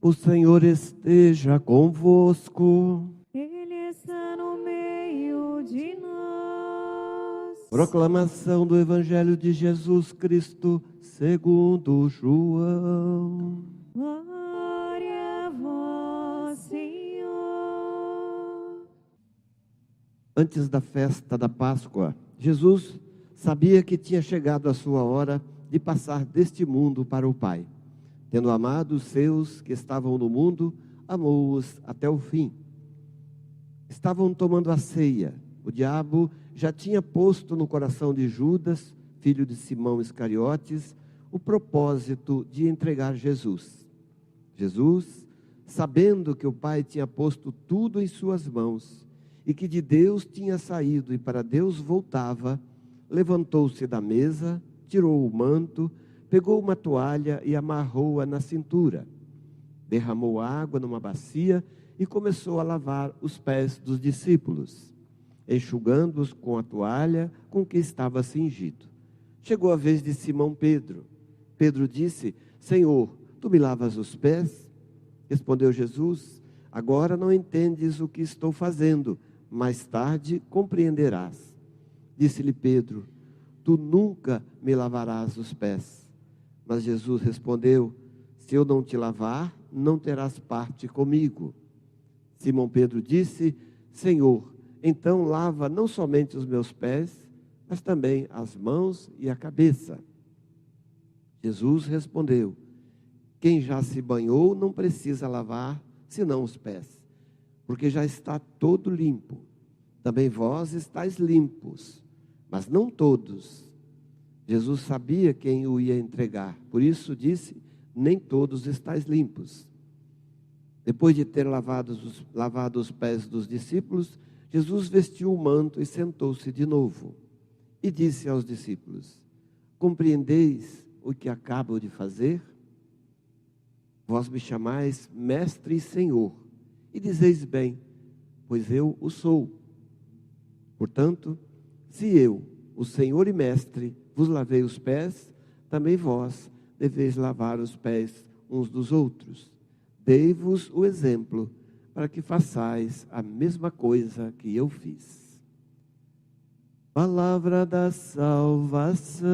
O Senhor esteja convosco. Ele está no meio de nós. Proclamação do Evangelho de Jesus Cristo segundo João. Glória a vós, Senhor. Antes da festa da Páscoa, Jesus sabia que tinha chegado a sua hora de passar deste mundo para o Pai. Tendo amado os seus que estavam no mundo, amou-os até o fim. Estavam tomando a ceia. O diabo já tinha posto no coração de Judas, filho de Simão Iscariotes, o propósito de entregar Jesus. Jesus, sabendo que o Pai tinha posto tudo em suas mãos e que de Deus tinha saído e para Deus voltava, levantou-se da mesa, tirou o manto, pegou uma toalha e amarrou-a na cintura. Derramou água numa bacia e começou a lavar os pés dos discípulos, enxugando-os com a toalha com que estava cingido. Chegou a vez de Simão Pedro. Pedro disse: Senhor, tu me lavas os pés? Respondeu Jesus: agora não entendes o que estou fazendo, mais tarde compreenderás. Disse-lhe Pedro: tu nunca me lavarás os pés. Mas Jesus respondeu: se eu não te lavar, não terás parte comigo. Simão Pedro disse: Senhor, então lava não somente os meus pés, mas também as mãos e a cabeça. Jesus respondeu: quem já se banhou não precisa lavar, senão os pés, porque já está todo limpo. Também vós estáis limpos, mas não todos. Jesus sabia quem o ia entregar, por isso disse: nem todos estáis limpos. Depois de ter lavado os pés dos discípulos, Jesus vestiu o manto e sentou-se de novo. E disse aos discípulos: compreendeis o que acabo de fazer? Vós me chamais mestre e senhor, e dizeis bem, pois eu o sou. Portanto, se eu, o senhor e mestre, vos lavei os pés, também vós deveis lavar os pés uns dos outros. Dei-vos o exemplo, para que façais a mesma coisa que eu fiz. Palavra da salvação.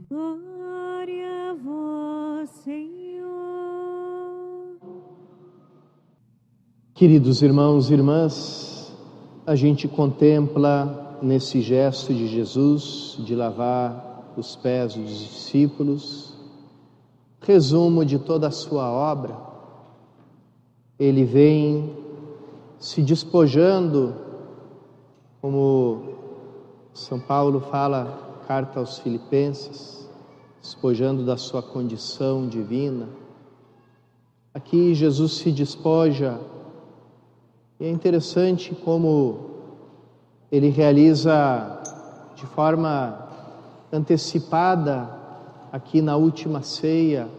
Glória a vós, Senhor. Queridos irmãos e irmãs, a gente contempla nesse gesto de Jesus de lavar os pés dos discípulos, resumo de toda a sua obra. Ele vem se despojando, como São Paulo fala, carta aos Filipenses, despojando da sua condição divina. Aqui Jesus se despoja, e é interessante como ele realiza de forma antecipada, aqui na última ceia,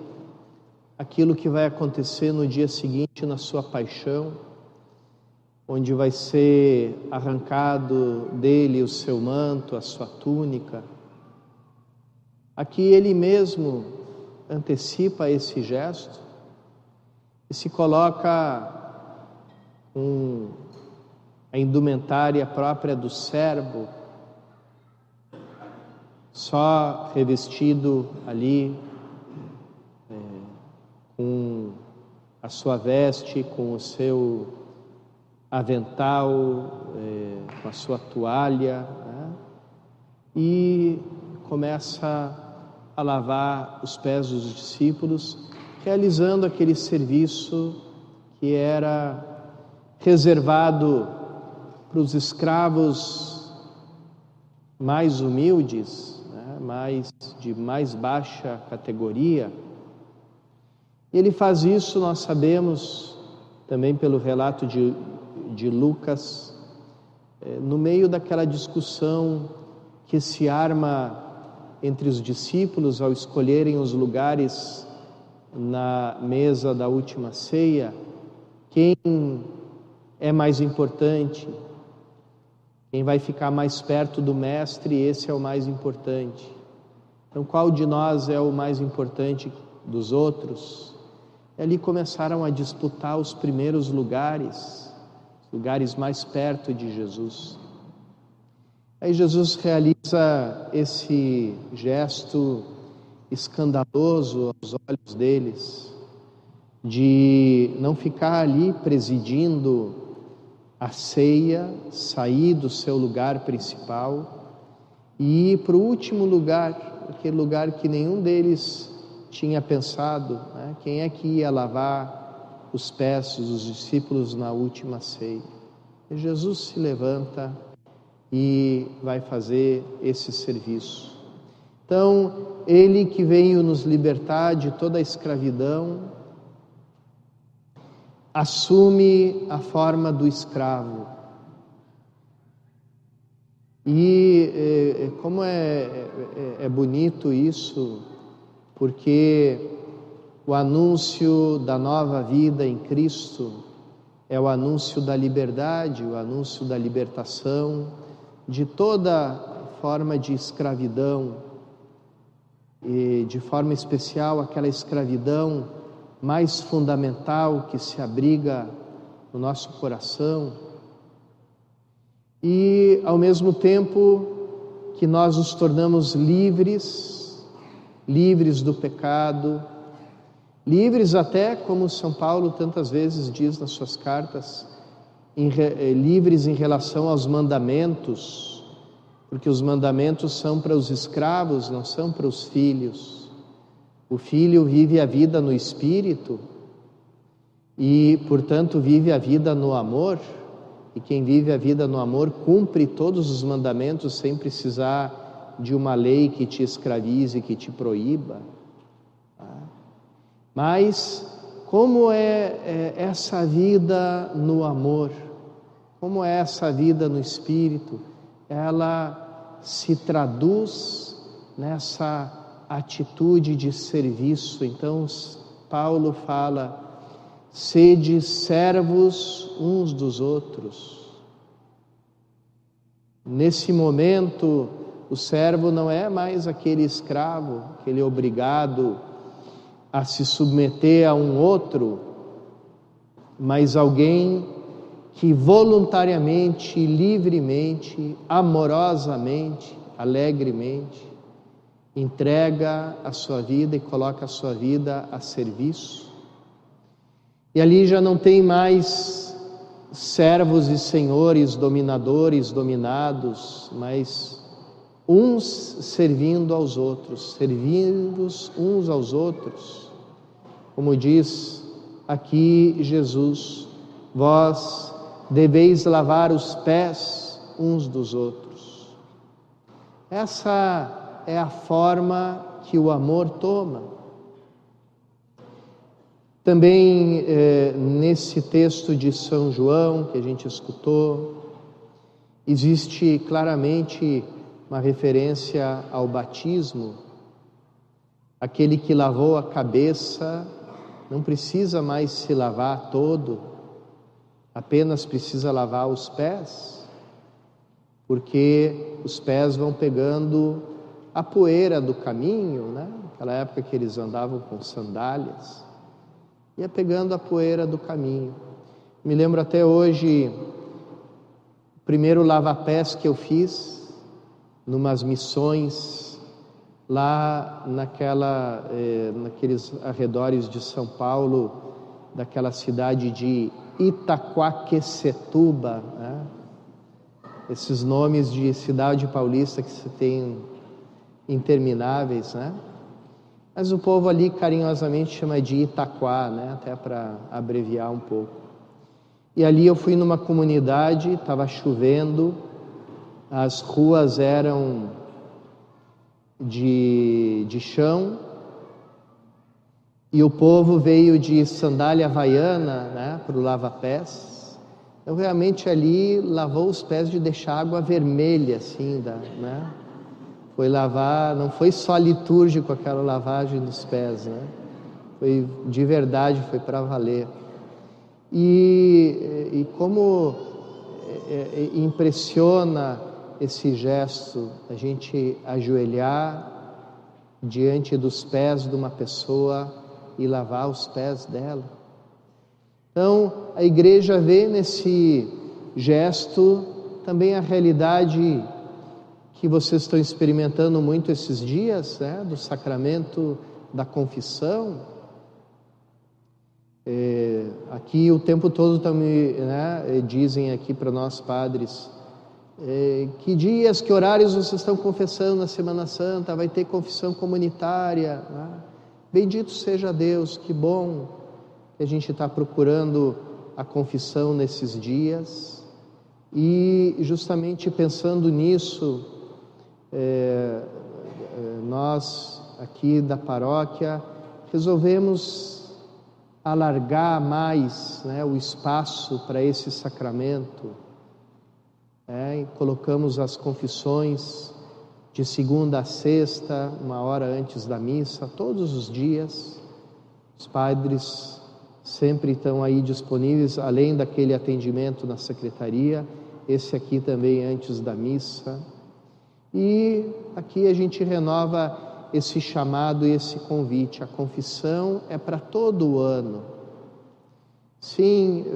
aquilo que vai acontecer no dia seguinte na sua paixão, onde vai ser arrancado dele o seu manto, a sua túnica. Aqui ele mesmo antecipa esse gesto e se coloca a indumentária própria do servo, só revestido ali com a sua veste, com o seu avental, com a sua toalha, né? E começa a lavar os pés dos discípulos, realizando aquele serviço que era reservado para os escravos mais humildes, né? De mais baixa categoria. Ele faz isso, nós sabemos, também pelo relato de Lucas, no meio daquela discussão que se arma entre os discípulos ao escolherem os lugares na mesa da última ceia. Quem é mais importante? Quem vai ficar mais perto do mestre, esse é o mais importante. Então, qual de nós é o mais importante dos outros? E ali começaram a disputar os primeiros lugares mais perto de Jesus. Aí Jesus realiza esse gesto escandaloso aos olhos deles, de não ficar ali presidindo a ceia, sair do seu lugar principal e ir para o último lugar, aquele lugar que nenhum deles tinha pensado, né? Quem é que ia lavar os pés dos discípulos na última ceia? E Jesus se levanta e vai fazer esse serviço. Então, Ele que veio nos libertar de toda a escravidão, assume a forma do escravo. E como é bonito isso, porque o anúncio da nova vida em Cristo é o anúncio da liberdade, o anúncio da libertação de toda forma de escravidão, e de forma especial aquela escravidão mais fundamental que se abriga no nosso coração, e ao mesmo tempo que nós nos tornamos livres do pecado, livres até, como São Paulo tantas vezes diz nas suas cartas, livres em relação aos mandamentos, porque os mandamentos são para os escravos, não são para os filhos. O filho vive a vida no Espírito e, portanto, vive a vida no amor, e quem vive a vida no amor cumpre todos os mandamentos sem precisar de uma lei que te escravize, que te proíba. Mas como é essa vida no amor, como é essa vida no Espírito, ela se traduz nessa atitude de serviço. Então Paulo fala: sede servos uns dos outros. Nesse momento, o servo não é mais aquele escravo, aquele obrigado a se submeter a um outro, mas alguém que voluntariamente, livremente, amorosamente, alegremente, entrega a sua vida e coloca a sua vida a serviço. E ali já não tem mais servos e senhores, dominadores, dominados, mas uns servindo aos outros, servindo uns aos outros. Como diz aqui Jesus: vós deveis lavar os pés uns dos outros. Essa é a forma que o amor toma. Também nesse texto de São João que a gente escutou, existe claramente uma referência ao batismo. Aquele que lavou a cabeça não precisa mais se lavar todo, apenas precisa lavar os pés, porque os pés vão pegando a poeira do caminho, né? Naquela época que eles andavam com sandálias, ia pegando a poeira do caminho. Me lembro até hoje, o primeiro lava-pés que eu fiz, numas missões, lá naqueles arredores de São Paulo, daquela cidade de Itaquaquecetuba, né? Esses nomes de cidade paulista que se tem intermináveis, né? Mas o povo ali carinhosamente chama de Itaquá, né? Até para abreviar um pouco. E ali eu fui numa comunidade, estava chovendo, as ruas eram de chão, e o povo veio de sandália havaiana, né, para o lava-pés. Então realmente ali lavou os pés de deixar água vermelha, assim, né? Foi lavar, não foi só litúrgico aquela lavagem dos pés, né? Foi de verdade, foi para valer. E como impressiona esse gesto, a gente ajoelhar diante dos pés de uma pessoa e lavar os pés dela. Então, a igreja vê nesse gesto também a realidade que vocês estão experimentando muito esses dias, né, do sacramento da confissão. Aqui o tempo todo também, né, dizem aqui para nós padres, que dias, que horários vocês estão confessando na Semana Santa? Vai ter confissão comunitária, né? Bendito seja Deus, que bom que a gente está procurando a confissão nesses dias. E justamente pensando nisso, nós aqui da paróquia resolvemos alargar mais, né, o espaço para esse sacramento. E colocamos as confissões de segunda a sexta, 1 hora antes da missa, todos os dias. Os padres sempre estão aí disponíveis, além daquele atendimento na secretaria, esse aqui também antes da missa. E aqui a gente renova esse chamado e esse convite. A confissão é para todo o ano. Sim,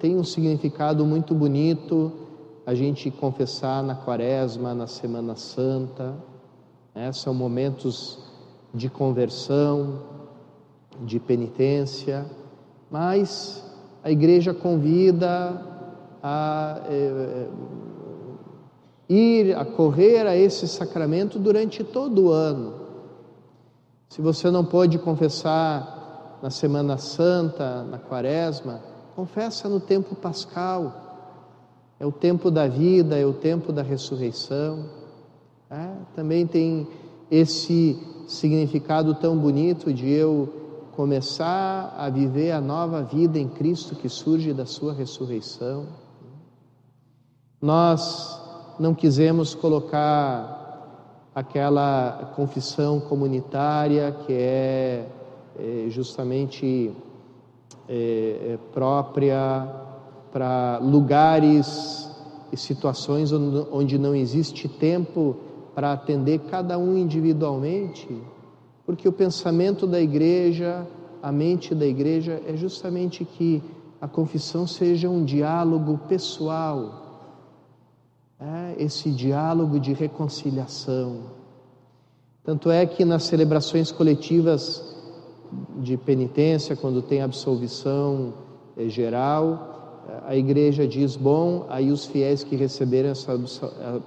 tem um significado muito bonito a gente confessar na Quaresma, na Semana Santa, né? São momentos de conversão, de penitência, mas a igreja convida a a correr a esse sacramento durante todo o ano. Se você não pode confessar na Semana Santa, na Quaresma, confessa no tempo pascal. É o tempo da vida, é o tempo da ressurreição. Também tem esse significado tão bonito de eu começar a viver a nova vida em Cristo que surge da sua ressurreição. Nós não quisemos colocar aquela confissão comunitária que é justamente própria para lugares e situações onde não existe tempo para atender cada um individualmente, porque o pensamento da igreja, a mente da igreja é justamente que a confissão seja um diálogo pessoal, esse diálogo de reconciliação. Tanto é que nas celebrações coletivas de penitência, quando tem absolvição geral, a igreja diz, aí os fiéis que receberam essa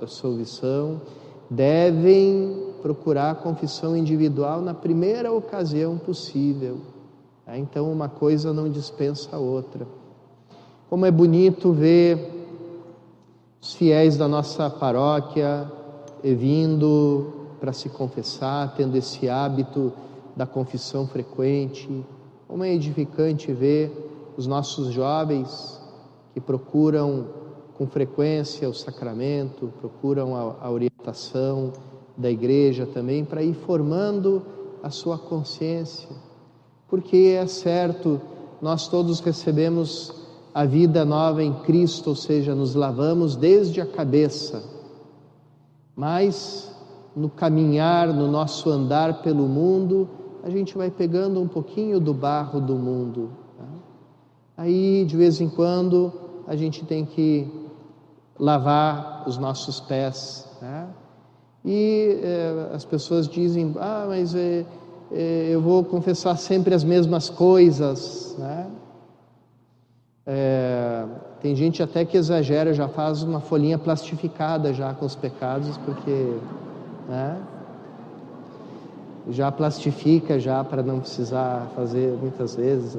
absolvição devem procurar a confissão individual na primeira ocasião possível. Então uma coisa não dispensa a outra. Como é bonito ver os fiéis da nossa paróquia vindo para se confessar, tendo esse hábito da confissão frequente. Como é edificante ver os nossos jovens que procuram com frequência o sacramento, procuram a orientação da igreja também para ir formando a sua consciência. Porque é certo, nós todos recebemos a vida nova em Cristo, ou seja, nos lavamos desde a cabeça, mas no caminhar, no nosso andar pelo mundo, a gente vai pegando um pouquinho do barro do mundo. Aí, de vez em quando, a gente tem que lavar os nossos pés. E as pessoas dizem, mas eu vou confessar sempre as mesmas coisas. Tem gente até que exagera, já faz uma folhinha plastificada já com os pecados, porque já plastifica já para não precisar fazer muitas vezes,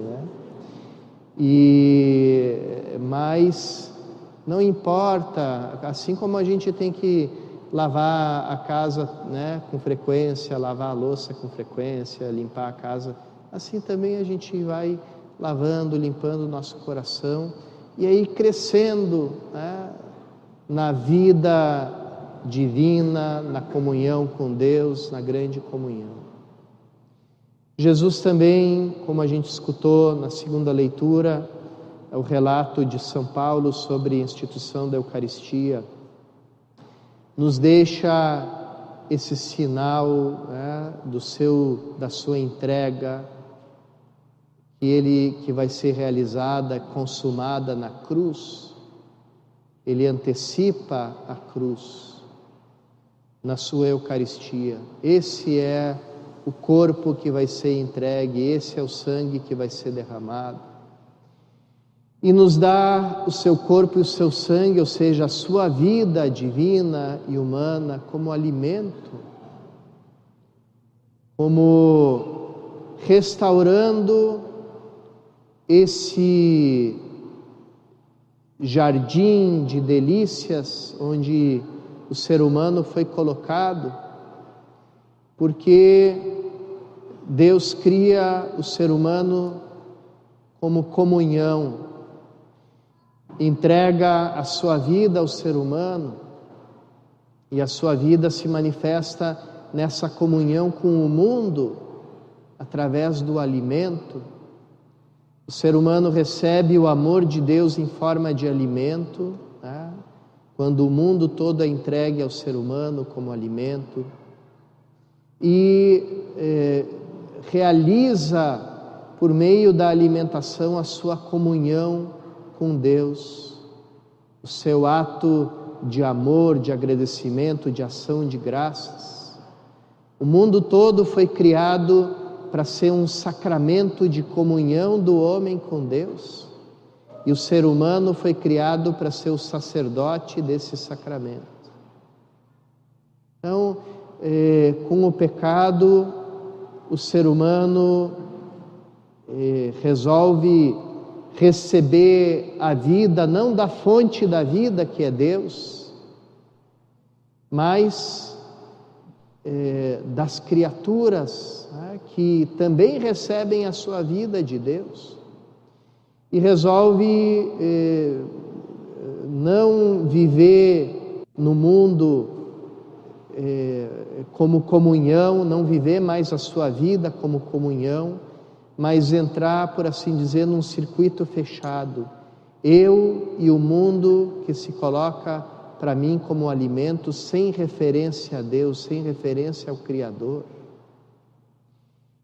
mas não importa, assim como a gente tem que lavar a casa com frequência, lavar a louça com frequência, limpar a casa, assim também a gente vai lavando, limpando o nosso coração e aí crescendo na vida divina, na comunhão com Deus, na grande comunhão. Jesus também, como a gente escutou na segunda leitura, o relato de São Paulo sobre a instituição da Eucaristia, nos deixa esse sinal da sua entrega, que vai ser realizada, consumada na cruz, ele antecipa a cruz na sua Eucaristia. Esse é o corpo que vai ser entregue, esse é o sangue que vai ser derramado. E nos dá o seu corpo e o seu sangue, ou seja, a sua vida divina e humana, como alimento, como restaurando esse jardim de delícias onde o ser humano foi colocado, porque Deus cria o ser humano como comunhão, entrega a sua vida ao ser humano e a sua vida se manifesta nessa comunhão com o mundo através do alimento. O ser humano recebe o amor de Deus em forma de alimento, né? Quando o mundo todo é entregue ao ser humano como alimento, e realiza por meio da alimentação a sua comunhão com Deus, o seu ato de amor, de agradecimento, de ação de graças. O mundo todo foi criado para ser um sacramento de comunhão do homem com Deus, e o ser humano foi criado para ser o sacerdote desse sacramento. Então, com o pecado, o ser humano resolve receber a vida não da fonte da vida, que é Deus, mas das criaturas, né, que também recebem a sua vida de Deus, e resolve não viver no mundo como comunhão, não viver mais a sua vida como comunhão, mas entrar, por assim dizer, num circuito fechado. Eu e o mundo que se coloca para mim como alimento, sem referência a Deus, sem referência ao Criador.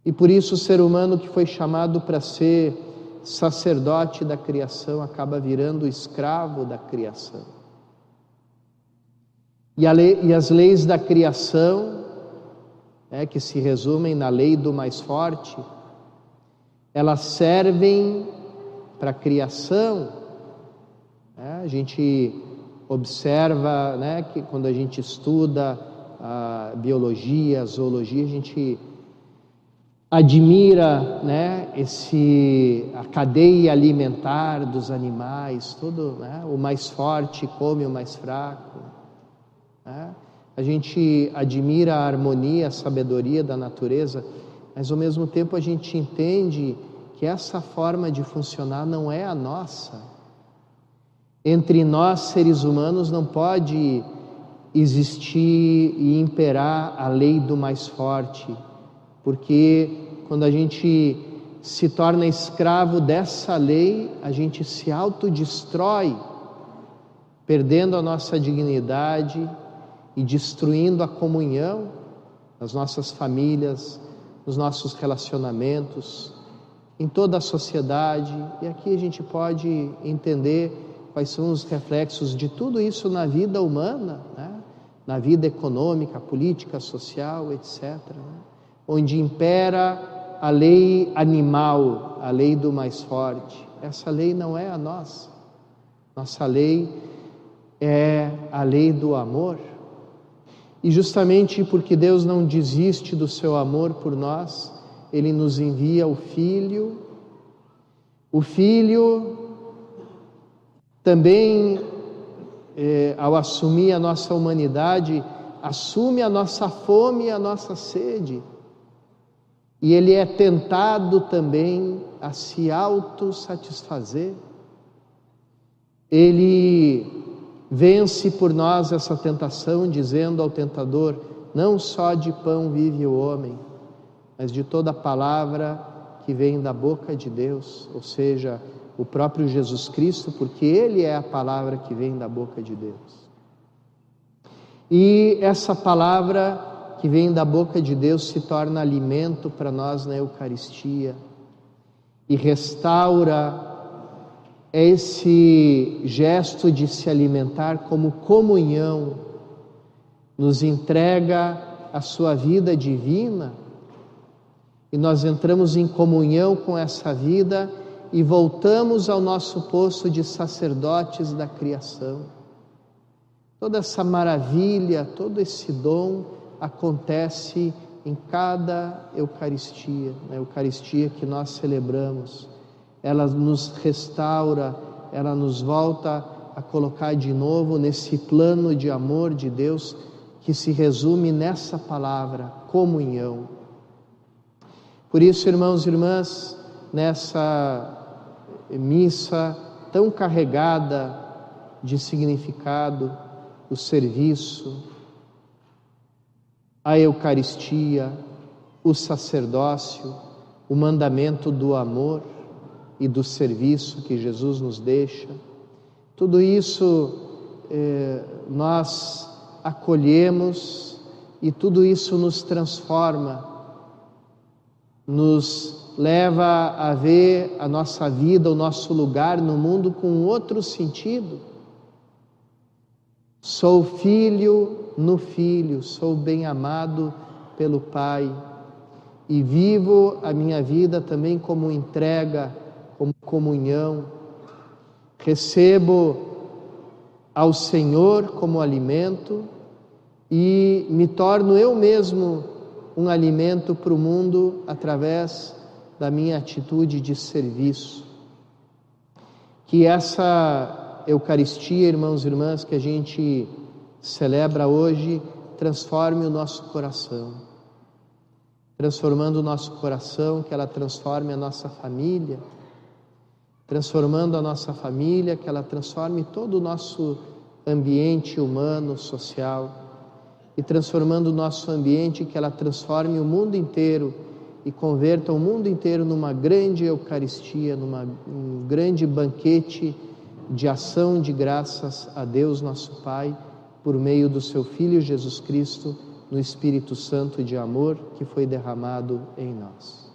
E por isso o ser humano que foi chamado para ser sacerdote da criação acaba virando escravo da criação. E as leis da criação, que se resumem na lei do mais forte, elas servem para a criação. A gente observa, que quando a gente estuda a biologia, a zoologia, a gente admira, a cadeia alimentar dos animais, tudo, o mais forte come o mais fraco. A gente admira a harmonia, a sabedoria da natureza, mas ao mesmo tempo a gente entende que essa forma de funcionar não é a nossa. Entre nós, seres humanos, não pode existir e imperar a lei do mais forte, porque quando a gente se torna escravo dessa lei, a gente se autodestrói, perdendo a nossa dignidade e destruindo a comunhão nas nossas famílias, nos nossos relacionamentos, em toda a sociedade. E aqui a gente pode entender quais são os reflexos de tudo isso na vida humana, na vida econômica, política, social, etc., onde impera a lei animal, a lei do mais forte. Essa lei não é a nossa. Nossa lei é a lei do amor. E justamente porque Deus não desiste do seu amor por nós, Ele nos envia o Filho. O Filho também, ao assumir a nossa humanidade, assume a nossa fome e a nossa sede. E Ele é tentado também a se autossatisfazer. Ele vence por nós essa tentação, dizendo ao tentador: não só de pão vive o homem, mas de toda palavra que vem da boca de Deus, ou seja, o próprio Jesus Cristo, porque Ele é a palavra que vem da boca de Deus. E essa palavra que vem da boca de Deus se torna alimento para nós na Eucaristia. e restaura esse gesto de se alimentar como comunhão, nos entrega a sua vida divina e nós entramos em comunhão com essa vida e voltamos ao nosso posto de sacerdotes da criação. Toda essa maravilha, todo esse dom acontece em cada Eucaristia, na Eucaristia que nós celebramos. Ela nos restaura, ela nos volta a colocar de novo nesse plano de amor de Deus que se resume nessa palavra, comunhão. Por isso, irmãos e irmãs, nessa missa tão carregada de significado, o serviço, a Eucaristia, o sacerdócio, o mandamento do amor e do serviço que Jesus nos deixa, tudo isso nós acolhemos e tudo isso nos transforma, nos leva a ver a nossa vida, o nosso lugar no mundo com outro sentido. Sou filho no Filho, sou bem amado pelo Pai e vivo a minha vida também como entrega, como comunhão. Recebo ao Senhor como alimento e me torno eu mesmo um alimento para o mundo através da minha atitude de serviço. Que essa Eucaristia, irmãos e irmãs, que a gente celebra hoje, transforme o nosso coração. Transformando o nosso coração, que ela transforme a nossa família. Transformando a nossa família, que ela transforme todo o nosso ambiente humano, social. E transformando o nosso ambiente, que ela transforme o mundo inteiro e converta o mundo inteiro numa grande Eucaristia, num grande banquete de ação de graças a Deus nosso Pai, por meio do seu Filho Jesus Cristo, no Espírito Santo de amor que foi derramado em nós.